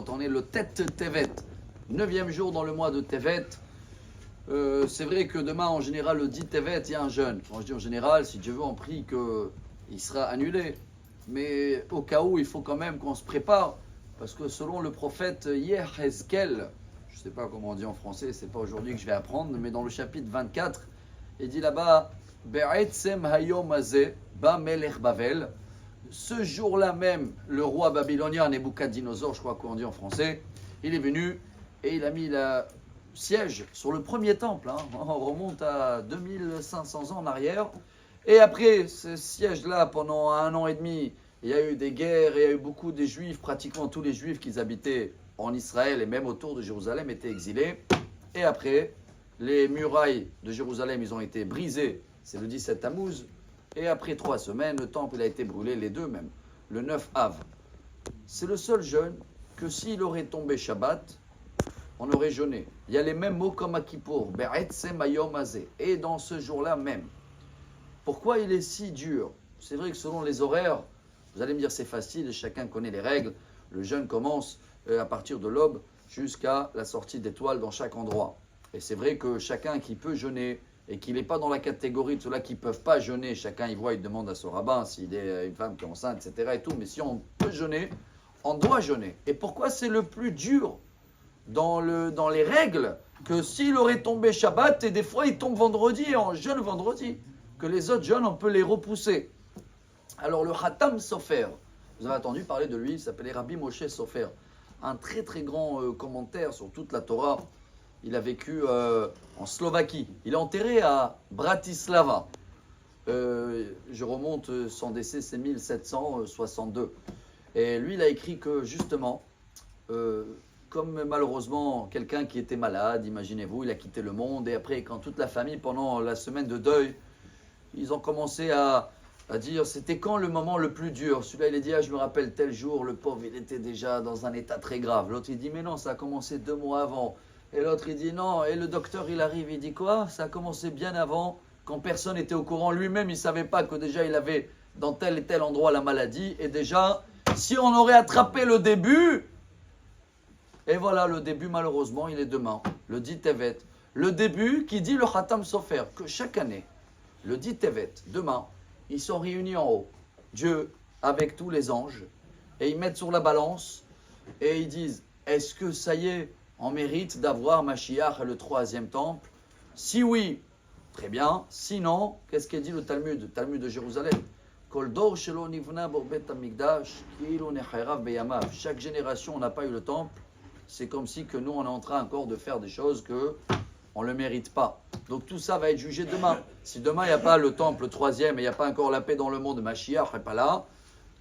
On est le Tet Tevet, 9e jour dans le mois de Tevet. C'est vrai que demain, en général, le 10 Tevet, il y a un jeûne. Quand je dis en général, si Dieu veut, on prie qu'il sera annulé. Mais au cas où, il faut quand même qu'on se prépare. Parce que selon le prophète Yehezkel, je ne sais pas comment on dit en français, c'est pas aujourd'hui que je vais apprendre, mais dans le chapitre 24, il dit là-bas, Be'etzem hayom hazeh ba melech Bavel. Ce jour-là même, le roi babylonien Nebuchadnezzar, je crois qu'on dit en français, il est venu et il a mis le siège sur le premier temple. On remonte à 2500 ans en arrière. Et après ce siège-là, pendant 1 an et demi, il y a eu des guerres, il y a eu beaucoup de juifs, pratiquement tous les juifs qui habitaient en Israël et même autour de Jérusalem étaient exilés. Et après, les murailles de Jérusalem, ils ont été brisées, c'est le 17 Tammuz. Et après 3 semaines, le temple il a été brûlé, les deux même, le 9 Av. C'est le seul jeûne que s'il aurait tombé Shabbat, on aurait jeûné. Il y a les mêmes mots comme à Kippour, Be'etzem hayom hazeh. Et dans ce jour-là même. Pourquoi il est si dur? C'est vrai que selon les horaires, vous allez me dire c'est facile, chacun connaît les règles. Le jeûne commence à partir de l'aube jusqu'à la sortie d'étoiles dans chaque endroit. Et c'est vrai que chacun qui peut jeûner et qu'il n'est pas dans la catégorie de ceux-là qui ne peuvent pas jeûner, chacun il voit, il demande à son rabbin s'il est une femme qui est enceinte, etc. et tout. Mais si on peut jeûner, on doit jeûner. Et pourquoi c'est le plus dur dans les règles que s'il aurait tombé Shabbat, et des fois il tombe vendredi et on jeûne vendredi, que les autres jeûnes on peut les repousser. Alors le Khatam Sofer, vous avez entendu parler de lui, il s'appelait Rabbi Moshe Sofer, un très très grand commentaire sur toute la Torah. Il a vécu en Slovaquie. Il est enterré à Bratislava. Je remonte, son décès, c'est 1762. Et lui, il a écrit que justement, comme malheureusement quelqu'un qui était malade, imaginez-vous, il a quitté le monde. Et après, quand toute la famille, pendant la semaine de deuil, ils ont commencé à dire c'était quand le moment le plus dur. Celui-là, il a dit je me rappelle tel jour, le pauvre, il était déjà dans un état très grave. L'autre, il dit mais non, ça a commencé 2 mois avant. Et l'autre, il dit non. Et le docteur, il arrive, il dit quoi? Ça a commencé bien avant, quand personne n'était au courant. Lui-même, il ne savait pas que déjà, il avait dans tel et tel endroit la maladie. Et déjà, si on aurait attrapé le début, et voilà, le début, malheureusement, il est demain. Le 10 Tevet. Le début qui dit le Khatam Sofer, que chaque année, le 10 Tevet, demain, ils sont réunis en haut. Dieu, avec tous les anges, et ils mettent sur la balance, et ils disent, est-ce que ça y est, on mérite d'avoir Mashiach et le 3e temple? Si oui, très bien. Sinon, qu'est-ce qu'est dit le Talmud de Jérusalem? Chaque génération, on n'a pas eu le temple. C'est comme si que nous, on est en train encore de faire des choses que on ne le mérite pas. Donc tout ça va être jugé demain. Si demain, il n'y a pas le temple 3e et il n'y a pas encore la paix dans le monde, Mashiach n'est pas là,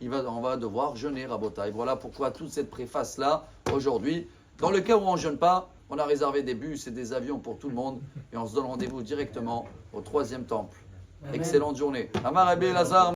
on va devoir jeûner, Rabotai. Voilà pourquoi toute cette préface-là, aujourd'hui, dans le cas où on ne jeûne pas, on a réservé des bus et des avions pour tout le monde et on se donne rendez-vous directement au 3e temple. Amen. Excellente journée. Amar Rabbi Elazar.